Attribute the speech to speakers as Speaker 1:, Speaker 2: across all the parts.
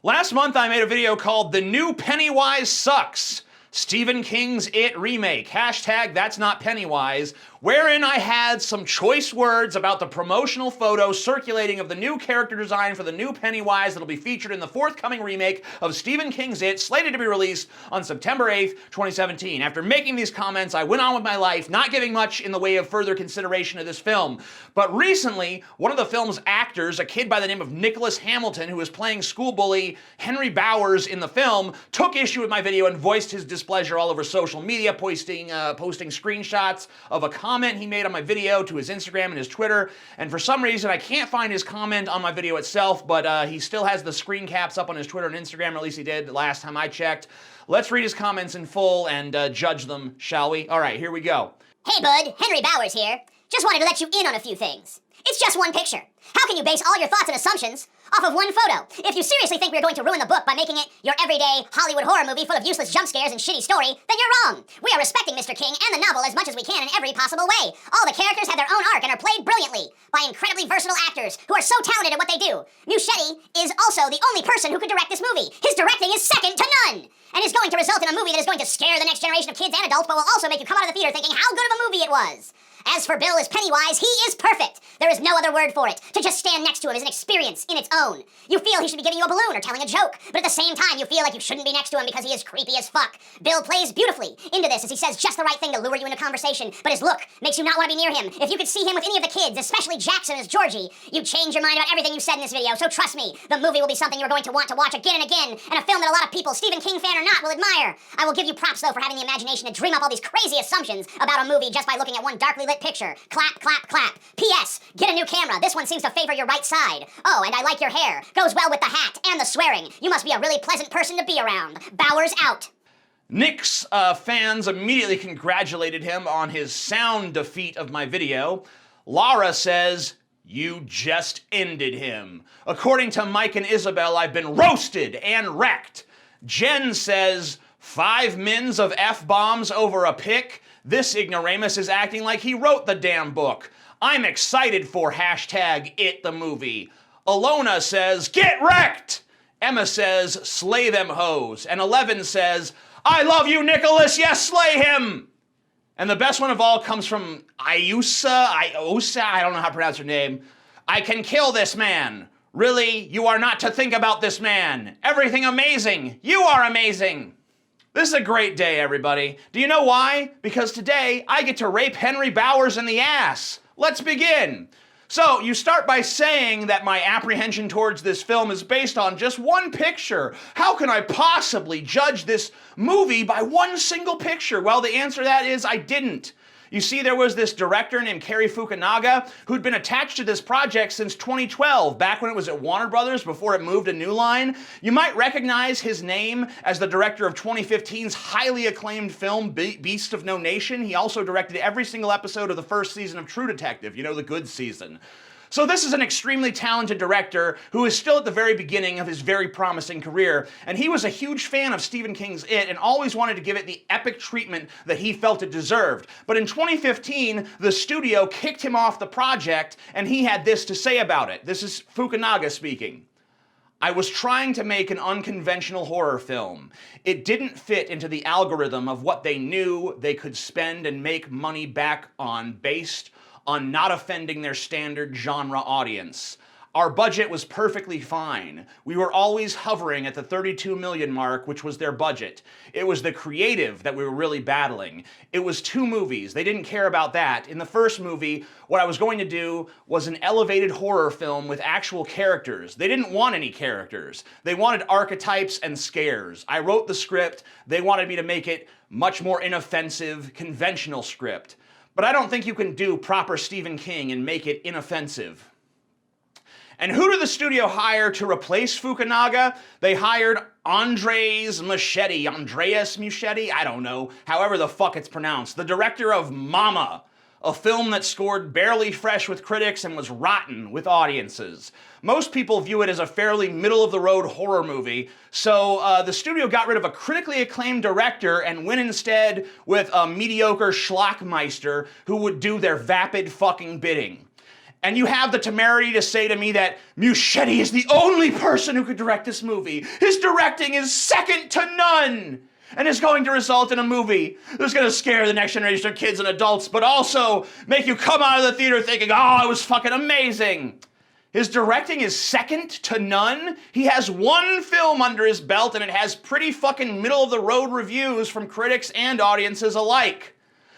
Speaker 1: Last month I made a video called The New Pennywise Sucks, Stephen King's It Remake, hashtag that's not Pennywise, wherein I had some choice words about the promotional photo circulating of the new character design for the new Pennywise that'll be featured in the forthcoming remake of Stephen King's It, slated to be released on September 8th, 2017. After making these comments, I went on with my life, not giving much in the way of further consideration of this film. But recently, one of the film's actors, a kid by the name of Nicholas Hamilton, who is playing school bully Henry Bowers in the film, took issue with my video and voiced his displeasure all over social media, posting screenshots of a comment he made on my video to his Instagram and his Twitter. And for some reason, I can't find his comment on my video itself, but he still has the screen caps up on his Twitter and Instagram, or at least he did the last time I checked. Let's read his comments in full and judge them, shall we? All right, here we go.
Speaker 2: Hey bud, Henry Bowers here. Just wanted to let you in on a few things. It's just one picture. How can you base all your thoughts and assumptions off of one photo? If you seriously think we're going to ruin the book by making it your everyday Hollywood horror movie full of useless jump scares and shitty story, then you're wrong. We are respecting Mr. King and the novel as much as we can in every possible way. All the characters have their own arc and are played brilliantly by incredibly versatile actors who are so talented at what they do. Muschietti is also the only person who could direct this movie. His directing is second to none, and is going to result in a movie that is going to scare the next generation of kids and adults, but will also make you come out of the theater thinking how good of a movie it was. As for Bill as Pennywise, he is perfect. There is no other word for it. To just stand next to him is an experience in its own. You feel he should be giving you a balloon or telling a joke, but at the same time you feel like you shouldn't be next to him because he is creepy as fuck. Bill plays beautifully into this as he says just the right thing to lure you into conversation, but his look makes you not want to be near him. If you could see him with any of the kids, especially Jackson as Georgie, you'd change your mind about everything you said in this video, so trust me, the movie will be something you're going to want to watch again and again, and a film that a lot of people, Stephen King fan or not, will admire. I will give you props though for having the imagination to dream up all these crazy assumptions about a movie just by looking at one darkly lit picture. Clap, clap, clap. P.S. Get a new camera. This one seems to favor your right side. Oh, and I like your hair. Goes well with the hat and the swearing. You must be a really pleasant person to be around. Bowers out.
Speaker 1: Nick's fans immediately congratulated him on his sound defeat of my video. Laura says, "You just ended him. According to Mike and Isabel, I've been roasted and wrecked." Jen says, 5 mins of F-bombs over a pic? This ignoramus is acting like he wrote the damn book. I'm excited for hashtag it the movie. Alona says, "Get wrecked!" Emma says, "Slay them hoes." And 11 says, "I love you, Nicholas, yes, slay him!" And the best one of all comes from Iosa, I don't know how to pronounce her name. "I can kill this man. Really, you are not to think about this man. Everything amazing. You are amazing." This is a great day, everybody. Do you know why? Because today I get to rape Henry Bowers in the ass. Let's begin. So, you start by saying that my apprehension towards this film is based on just one picture. How can I possibly judge this movie by one single picture? Well, the answer to that is I didn't. You see, there was this director named Cary Fukunaga who'd been attached to this project since 2012, back when it was at Warner Brothers before it moved to New Line. You might recognize his name as the director of 2015's highly acclaimed film Beast of No Nation. He also directed every single episode of the first season of True Detective, you know, the good season. So this is an extremely talented director who is still at the very beginning of his very promising career, and he was a huge fan of Stephen King's It and always wanted to give it the epic treatment that he felt it deserved. But in 2015, the studio kicked him off the project, and he had this to say about it. This is Fukunaga speaking. "I was trying to make an unconventional horror film. It didn't fit into the algorithm of what they knew they could spend and make money back on based on not offending their standard genre audience. Our budget was perfectly fine. We were always hovering at the 32 million mark, which was their budget. It was the creative that we were really battling. It was 2 movies. They didn't care about that. In the first movie, what I was going to do was an elevated horror film with actual characters. They didn't want any characters. They wanted archetypes and scares. I wrote the script. They wanted me to make it much more inoffensive, conventional script. But I don't think you can do proper Stephen King and make it inoffensive." And who did the studio hire to replace Fukunaga? They hired Andreas Muschietti. I don't know. However the fuck it's pronounced. The director of Mama, a film that scored barely fresh with critics and was rotten with audiences. Most people view it as a fairly middle-of-the-road horror movie, so the studio got rid of a critically acclaimed director and went instead with a mediocre schlockmeister who would do their vapid fucking bidding. And you have the temerity to say to me that Muschietti is the only person who could direct this movie. His directing is second to none. And is going to result in a movie that's going to scare the next generation of kids and adults, but also make you come out of the theater thinking, oh, it was fucking amazing. His directing is second to none. He has one film under his belt, and it has pretty fucking middle-of-the-road reviews from critics and audiences alike.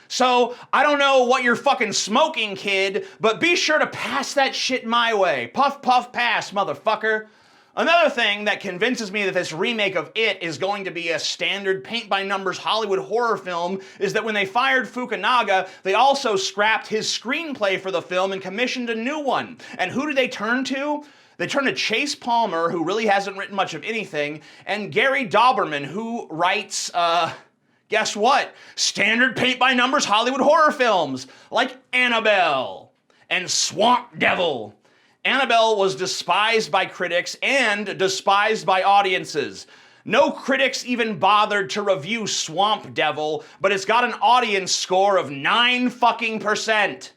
Speaker 1: So, I don't know what you're fucking smoking, kid, but be sure to pass that shit my way. Puff, puff, pass, motherfucker. Another thing that convinces me that this remake of It is going to be a standard paint-by-numbers Hollywood horror film is that when they fired Fukunaga, they also scrapped his screenplay for the film and commissioned a new one. And who did they turn to? They turned to Chase Palmer, who really hasn't written much of anything, and Gary Dauberman, who writes, guess what? Standard paint-by-numbers Hollywood horror films, like Annabelle and Swamp Devil. Annabelle was despised by critics and despised by audiences. No critics even bothered to review Swamp Devil, but it's got an audience score of 9%.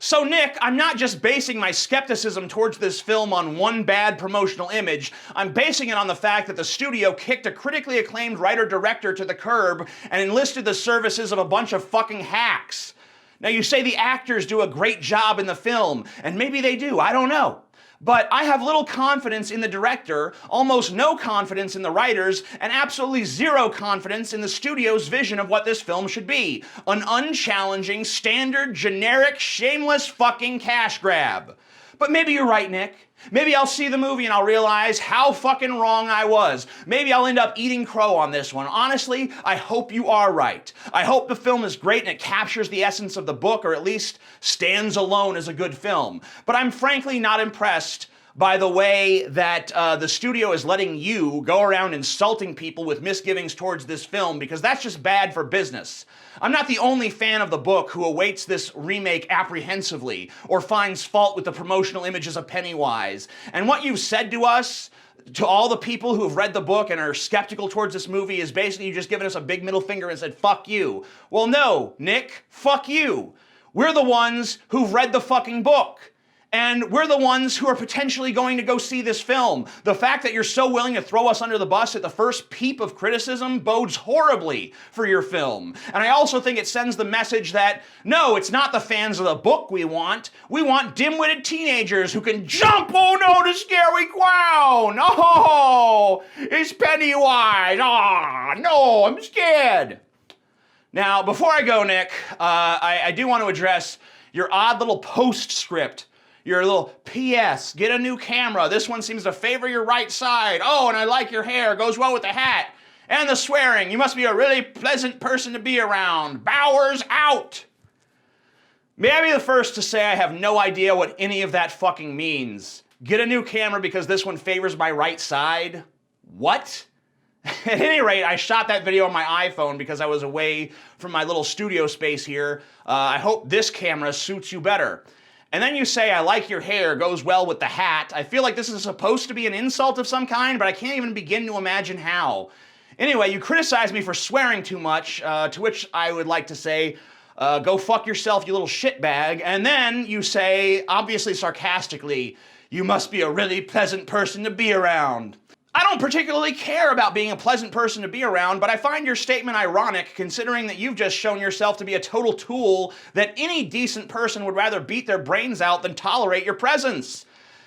Speaker 1: So Nick, I'm not just basing my skepticism towards this film on one bad promotional image. I'm basing it on the fact that the studio kicked a critically acclaimed writer-director to the curb and enlisted the services of a bunch of fucking hacks. Now, you say the actors do a great job in the film, and maybe they do, I don't know. But I have little confidence in the director, almost no confidence in the writers, and absolutely zero confidence in the studio's vision of what this film should be. An unchallenging, standard, generic, shameless fucking cash grab. But maybe you're right, Nick. Maybe I'll see the movie and I'll realize how fucking wrong I was. Maybe I'll end up eating crow on this one. Honestly, I hope you are right. I hope the film is great and it captures the essence of the book, or at least stands alone as a good film. But I'm frankly not impressed by the way that the studio is letting you go around insulting people with misgivings towards this film, because that's just bad for business. I'm not the only fan of the book who awaits this remake apprehensively or finds fault with the promotional images of Pennywise. And what you've said to us, to all the people who have read the book and are skeptical towards this movie, is basically you just given us a big middle finger and said, fuck you. Well, no, Nick, fuck you. We're the ones who've read the fucking book. And we're the ones who are potentially going to go see this film. The fact that you're so willing to throw us under the bus at the first peep of criticism bodes horribly for your film. And I also think it sends the message that, no, it's not the fans of the book we want. We want dim-witted teenagers who can jump, oh no, the scary clown. Oh, it's Pennywise. Ah, no, I'm scared. Now, before I go, Nick, I do want to address your odd little postscript. Your little P.S. Get a new camera. This one seems to favor your right side. Oh, and I like your hair. Goes well with the hat. And the swearing. You must be a really pleasant person to be around. Bowers out. May I be the first to say I have no idea what any of that fucking means. Get a new camera because this one favors my right side? What? At any rate, I shot that video on my iPhone because I was away from my little studio space here. I hope this camera suits you better. And then you say, I like your hair, goes well with the hat. I feel like this is supposed to be an insult of some kind, but I can't even begin to imagine how. Anyway, you criticize me for swearing too much, to which I would like to say, go fuck yourself, you little shitbag. And then you say, obviously sarcastically, you must be a really pleasant person to be around. I don't particularly care about being a pleasant person to be around, but I find your statement ironic considering that you've just shown yourself to be a total tool that any decent person would rather beat their brains out than tolerate your presence.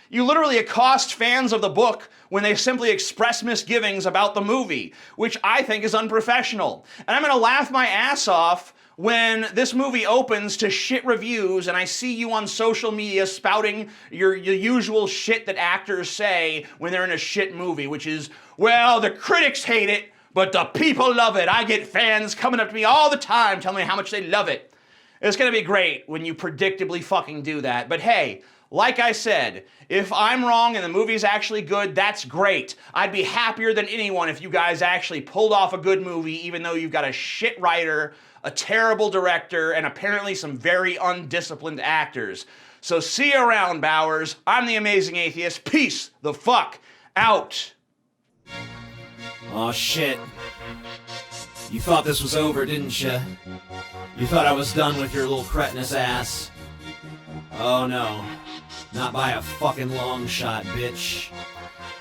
Speaker 1: You literally accost fans of the book when they simply express misgivings about the movie, which I think is unprofessional. And I'm gonna laugh my ass off when this movie opens to shit reviews and I see you on social media spouting your usual shit that actors say when they're in a shit movie, which is, well, the critics hate it, but the people love it. I get fans coming up to me all the time telling me how much they love it. It's gonna be great when you predictably fucking do that. But hey, like I said, if I'm wrong and the movie's actually good, that's great. I'd be happier than anyone if you guys actually pulled off a good movie, even though you've got a shit writer, a terrible director, and apparently some very undisciplined actors. So see you around, Bowers. I'm the Amazing Atheist. Peace the fuck out.
Speaker 3: Aw, shit. You thought this was over, didn't you? You thought I was done with your little cretinous ass. Oh no, not by a fucking long shot, bitch.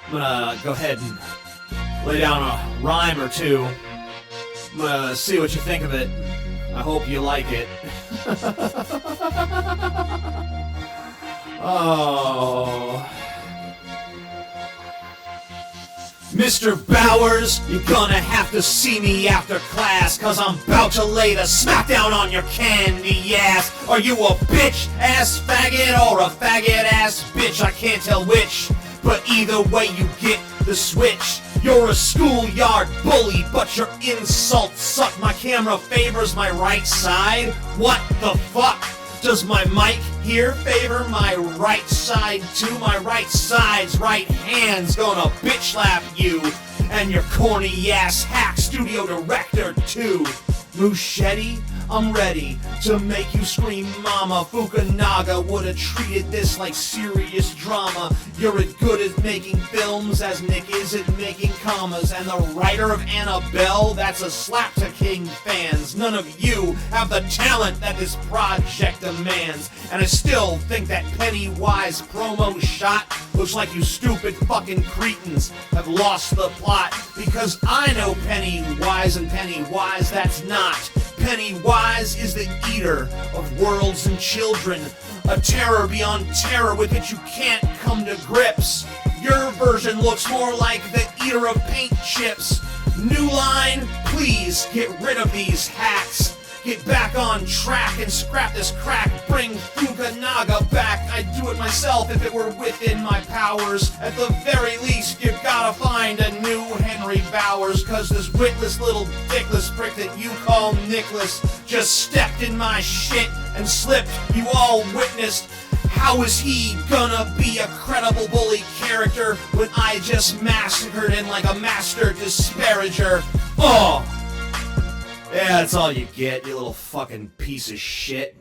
Speaker 3: I'm gonna go ahead and lay down a rhyme or two. I'm gonna see what you think of it. I hope you like it. Oh. Mr. Bowers, you're gonna have to see me after class, 'cause I'm about to lay the smackdown on your candy ass. Are you a bitch-ass faggot or a faggot-ass bitch? I can't tell which, but either way you get the switch. You're a schoolyard bully, but your insults suck. My camera favors my right side. What the fuck? Does my mic here favor my right side too? My right side's right hand's gonna bitch slap you and your corny ass hack studio director too. Muschetti, I'm ready to make you scream mama. Fukunaga would've treated this like serious drama. You're as good at making films as Nick is at making commas. And the writer of Annabelle, that's a slap to King fans. None of you have the talent that this project demands. And I still think that Pennywise promo shot looks like you stupid fucking cretins have lost the plot. Because I know Pennywise, and Pennywise that's not. Pennywise is the eater of worlds and children, a terror beyond terror with which you can't come to grips. Your version looks more like the eater of paint chips. New line, please get rid of these hacks. Get back on track and scrap this crack. Bring Fukunaga back. I'd do it myself if it were within my powers. At the very least, you gotta find a new Henry Bowers, 'cause this witless little dickless prick that you call Nicholas just stepped in my shit and slipped. You all witnessed. How is he gonna be a credible bully character when I just massacred him like a master disparager? Oh! Yeah, that's all you get, you little fucking piece of shit.